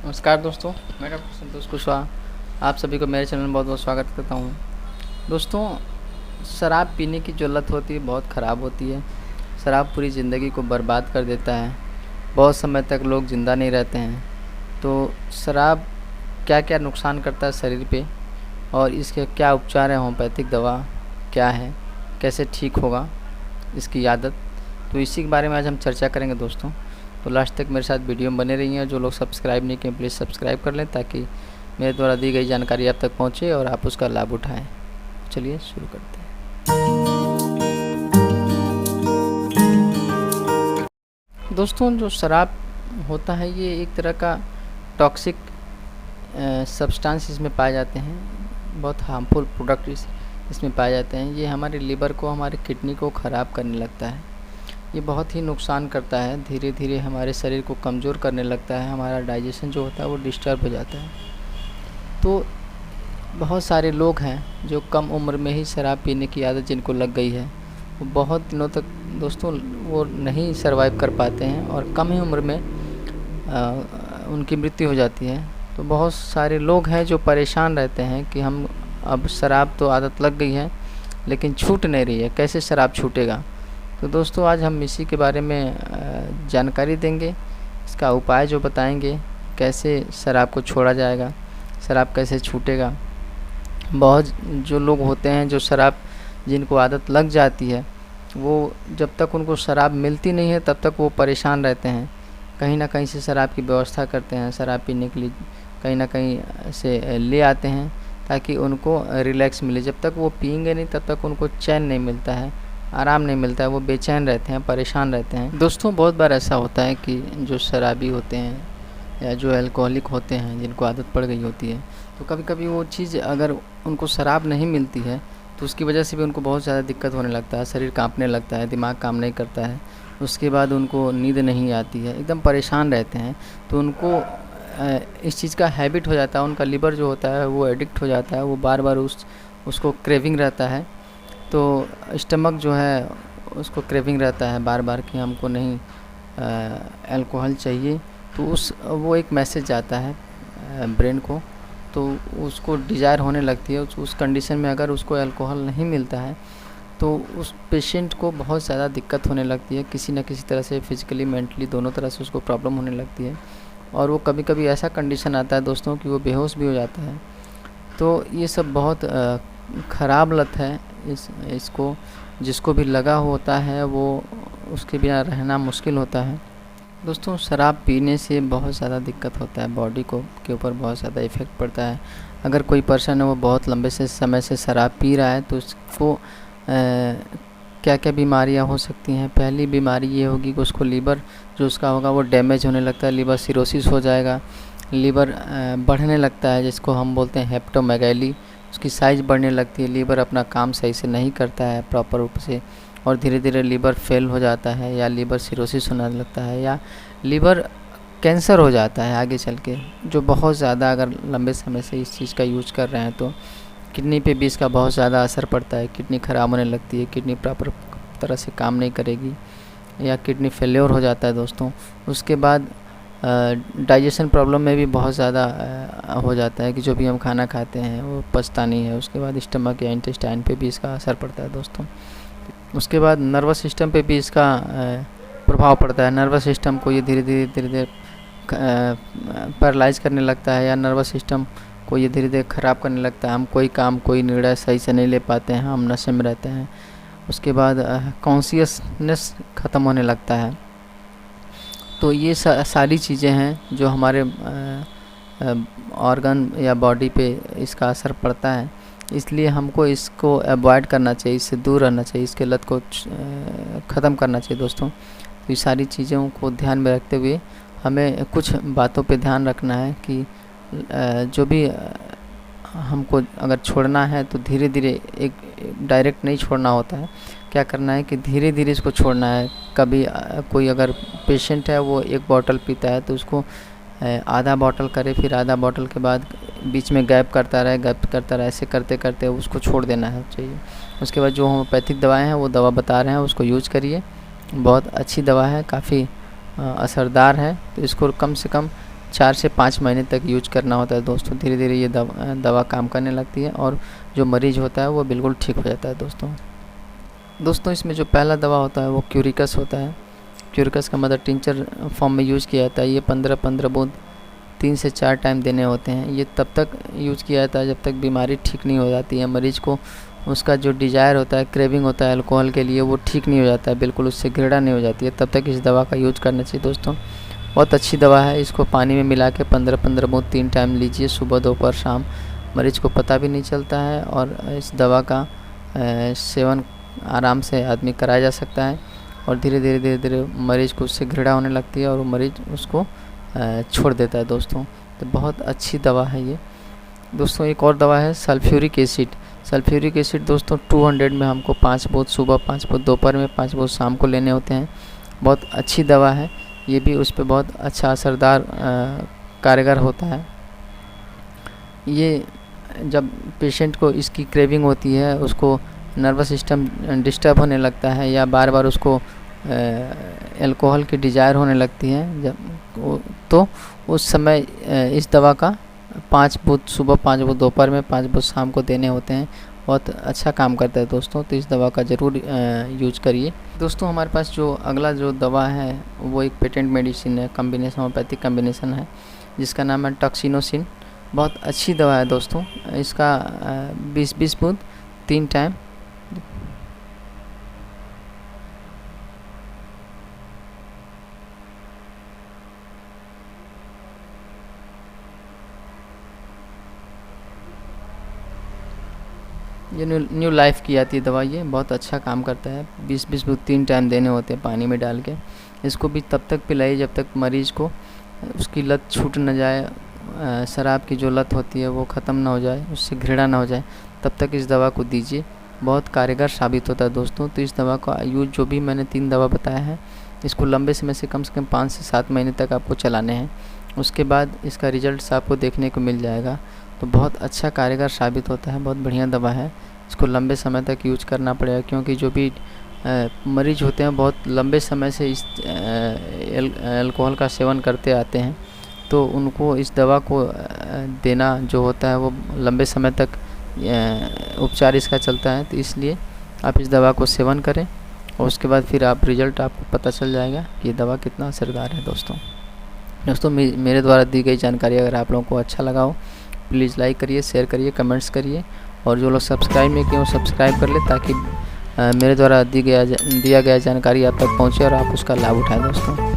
नमस्कार दोस्तों, मैं डॉक्टर संतोष कुशवाहा आप सभी को मेरे चैनल में बहुत बहुत स्वागत करता हूँ। दोस्तों, शराब पीने की जो लत होती है बहुत ख़राब होती है। शराब पूरी ज़िंदगी को बर्बाद कर देता है। बहुत समय तक लोग ज़िंदा नहीं रहते हैं। तो शराब क्या क्या नुकसान करता है शरीर पे और इसके क्या उपचार है, होम्योपैथिक दवा क्या है, कैसे ठीक होगा इसकी आदत, तो इसी के बारे में आज हम चर्चा करेंगे दोस्तों। तो लास्ट तक मेरे साथ वीडियो में बने रहिए। जो लोग सब्सक्राइब नहीं किए प्लीज़ सब्सक्राइब कर लें ताकि मेरे द्वारा दी गई जानकारी आप तक पहुंचे और आप उसका लाभ उठाएं। चलिए शुरू करते हैं। दोस्तों, जो शराब होता है ये एक तरह का टॉक्सिक सब्सटेंस इसमें पाए जाते हैं। बहुत हार्मफुल प्रोडक्ट इसमें पाए जाते हैं। ये हमारे लीवर को, हमारे किडनी को ख़राब करने लगता है। ये बहुत ही नुकसान करता है। धीरे धीरे हमारे शरीर को कमज़ोर करने लगता है। हमारा डाइजेशन जो होता है वो डिस्टर्ब हो जाता है। तो बहुत सारे लोग हैं जो कम उम्र में ही शराब पीने की आदत जिनको लग गई है, वो बहुत दिनों तक दोस्तों वो नहीं सर्वाइव कर पाते हैं और कम ही उम्र में उनकी मृत्यु हो जाती है। तो बहुत सारे लोग हैं जो परेशान रहते हैं कि हम अब शराब तो आदत लग गई है लेकिन छूट नहीं रही है, कैसे शराब छूटेगा। तो दोस्तों, आज हम इसी के बारे में जानकारी देंगे, इसका उपाय जो बताएंगे, कैसे शराब को छोड़ा जाएगा, शराब कैसे छूटेगा। बहुत जो लोग होते हैं जो शराब जिनको आदत लग जाती है, वो जब तक उनको शराब मिलती नहीं है तब तक वो परेशान रहते हैं। कहीं ना कहीं से शराब की व्यवस्था करते हैं, शराब पीने के लिए कहीं ना कहीं से ले आते हैं ताकि उनको रिलैक्स मिले। जब तक वो पिएंगे नहीं तब तक उनको चैन नहीं मिलता है, आराम नहीं मिलता है, वो बेचैन रहते हैं, परेशान रहते हैं। दोस्तों, बहुत बार ऐसा होता है कि जो शराबी होते हैं या जो अल्कोहलिक होते हैं जिनको आदत पड़ गई होती है, तो कभी कभी वो चीज़ अगर उनको शराब नहीं मिलती है तो उसकी वजह से भी उनको बहुत ज़्यादा दिक्कत होने लगता है। शरीर कांपने लगता है, दिमाग काम नहीं करता है, उसके बाद उनको नींद नहीं आती है, एकदम परेशान रहते हैं। तो उनको इस चीज़ का हैबिट हो जाता है। उनका लिवर जो होता है वो एडिक्ट हो जाता है, वो बार बार उसको क्रेविंग रहता है। तो स्टमक जो है उसको क्रेविंग रहता है बार बार कि हमको नहीं अल्कोहल चाहिए। तो वो एक मैसेज आता है ब्रेन को, तो उसको डिज़ायर होने लगती है। उस कंडीशन में अगर उसको अल्कोहल नहीं मिलता है तो उस पेशेंट को बहुत ज़्यादा दिक्कत होने लगती है। किसी न किसी तरह से फिज़िकली मेंटली दोनों तरह से उसको प्रॉब्लम होने लगती है और वो कभी कभी ऐसा कंडीशन आता है दोस्तों कि वो बेहोश भी हो जाता है। तो ये सब बहुत ख़राब लत है। इसको जिसको भी लगा होता है वो उसके बिना रहना मुश्किल होता है। दोस्तों, शराब पीने से बहुत ज़्यादा दिक्कत होता है, बॉडी को के ऊपर बहुत ज़्यादा इफ़ेक्ट पड़ता है। अगर कोई पर्सन है वो बहुत लंबे से समय से शराब पी रहा है तो उसको क्या क्या बीमारियां हो सकती हैं। पहली बीमारी ये होगी कि उसको लीवर जो उसका होगा वो डैमेज होने लगता है, लीवर सिरोसिस हो जाएगा, लीवर बढ़ने लगता है जिसको हम बोलते हैं हेप्टोमेगैली। उसकी साइज़ बढ़ने लगती है, लीवर अपना काम सही से नहीं करता है प्रॉपर रूप से और धीरे धीरे लीवर फेल हो जाता है या लीवर सिरोसिस होने लगता है या लीवर कैंसर हो जाता है आगे चल के। जो बहुत ज़्यादा अगर लंबे समय से इस चीज़ का यूज कर रहे हैं तो किडनी पे भी इसका बहुत ज़्यादा असर पड़ता है। किडनी ख़राब होने लगती है, किडनी प्रॉपर तरह से काम नहीं करेगी या किडनी फेल्योर हो जाता है दोस्तों। उसके बाद डाइजेशन प्रॉब्लम में भी बहुत ज़्यादा हो जाता है कि जो भी हम खाना खाते हैं वो पचता नहीं है। उसके बाद स्टमक या इंटेस्टाइन पे भी इसका असर पड़ता है दोस्तों। उसके बाद नर्वस सिस्टम पे भी इसका प्रभाव पड़ता है। नर्वस सिस्टम को ये धीरे धीरे पैरालाइज करने लगता है या नर्वस सिस्टम को ये धीरे धीरे ख़राब करने लगता है। हम कोई काम, कोई निर्णय सही से नहीं ले पाते हैं, हम नशे में रहते हैं। उसके बाद कॉन्शियसनेस ख़त्म होने लगता है। तो ये सारी चीज़ें हैं जो हमारे ऑर्गन या बॉडी पे इसका असर पड़ता है। इसलिए हमको इसको अवॉइड करना चाहिए, इससे दूर रहना चाहिए, इसके लत को ख़त्म करना चाहिए दोस्तों। तो ये सारी चीज़ों को ध्यान में रखते हुए हमें कुछ बातों पे ध्यान रखना है कि जो भी हमको अगर छोड़ना है तो धीरे धीरे, एक डायरेक्ट नहीं छोड़ना होता है। क्या करना है कि धीरे धीरे इसको छोड़ना है। कभी कोई अगर पेशेंट है वो एक बॉटल पीता है तो उसको आधा बॉटल करे, फिर आधा बॉटल के बाद बीच में गैप करता रहे, ऐसे करते करते उसको छोड़ देना है चाहिए। उसके बाद जो होम्योपैथिक दवाएं हैं वो दवा बता रहे हैं उसको यूज करिए। बहुत अच्छी दवा है, काफ़ी असरदार है। तो इसको कम से कम 4 से 5 महीने तक यूज करना होता है दोस्तों। धीरे धीरे ये दवा काम करने लगती है और जो मरीज़ होता है वो बिल्कुल ठीक हो जाता है दोस्तों। इसमें जो पहला दवा होता है वो क्यूरिकस होता है। क्यूरिकस का मतलब टिंचर फॉर्म में यूज़ किया जाता है। ये 15-15 बूंद 3 से 4 टाइम देने होते हैं। ये तब तक यूज़ किया जाता है जब तक बीमारी ठीक नहीं हो जाती है। मरीज़ को उसका जो डिज़ायर होता है, क्रेविंग होता है अल्कोहल के लिए, वो ठीक नहीं हो जाता है, बिल्कुल उससे घृणा नहीं हो जाती है, तब तक इस दवा का यूज करना चाहिए दोस्तों। बहुत अच्छी दवा है। इसको पानी में मिला के 15-15 बूंद 3 टाइम लीजिए, सुबह दोपहर शाम। मरीज़ को पता भी नहीं चलता है और इस दवा का सेवन आराम से आदमी कराया जा सकता है और धीरे धीरे मरीज़ को उससे घृणा होने लगती है और वो मरीज़ उसको छोड़ देता है दोस्तों। तो बहुत अच्छी दवा है ये दोस्तों। एक और दवा है सल्फ्यूरिक एसिड। सल्फ्यूरिक एसिड दोस्तों 200 में हमको 5 बूंद सुबह, 5 बूंद दोपहर में, 5 बूंद शाम को लेने होते हैं। बहुत अच्छी दवा है ये भी, उस पर बहुत अच्छा असरदार कारगर होता है। ये जब पेशेंट को इसकी क्रेविंग होती है, उसको नर्वस सिस्टम डिस्टर्ब होने लगता है या बार बार उसको अल्कोहल की डिज़ायर होने लगती है जब, तो उस समय इस दवा का 5 बूंद सुबह, 5 बूंद दोपहर में, 5 बूंद शाम को देने होते हैं। बहुत अच्छा काम करता है दोस्तों। तो इस दवा का ज़रूर यूज करिए दोस्तों। हमारे पास जो अगला जो दवा है वो एक पेटेंट मेडिसिन है, कॉम्बिनेशन, होम्योपैथिक कॉम्बिनेशन है, जिसका नाम है टॉक्सिनोसिन। बहुत अच्छी दवा है दोस्तों। इसका 20-20 बूंद 3 टाइम ये न्यू लाइफ की आती है दवा। ये बहुत अच्छा काम करता है। 20-20 बूंद 3 टाइम देने होते हैं पानी में डाल के। इसको भी तब तक पिलाइए जब तक मरीज़ को उसकी लत छूट न जाए, शराब की जो लत होती है वो ख़त्म ना हो जाए, उससे घृणा ना हो जाए, तब तक इस दवा को दीजिए। बहुत कारगर साबित होता है दोस्तों। तो इस दवा का यूज, जो भी मैंने 3 दवा बताया है, इसको लंबे समय से कम 5 से 7 महीने तक आपको चलाने हैं। उसके बाद इसका रिजल्ट्स आपको देखने को मिल जाएगा। तो बहुत अच्छा कारगर साबित होता है, बहुत बढ़िया दवा है। इसको लंबे समय तक यूज करना पड़ेगा, क्योंकि जो भी मरीज़ होते हैं बहुत लंबे समय से इस अल्कोहल का सेवन करते आते हैं, तो उनको इस दवा को देना जो होता है वो लंबे समय तक उपचार इसका चलता है। तो इसलिए आप इस दवा को सेवन करें और उसके बाद फिर आप रिज़ल्ट आपको पता चल जाएगा कि ये दवा कितना असरदार है दोस्तों। मेरे द्वारा दी गई जानकारी अगर आप लोगों को अच्छा लगा हो, प्लीज़ लाइक करिए, शेयर करिए, कमेंट्स करिए, और जो लोग सब्सक्राइब नहीं किए वो सब्सक्राइब कर ले, ताकि मेरे द्वारा दिया गया जानकारी आप तक पहुँचे और आप उसका लाभ उठाएं दोस्तों।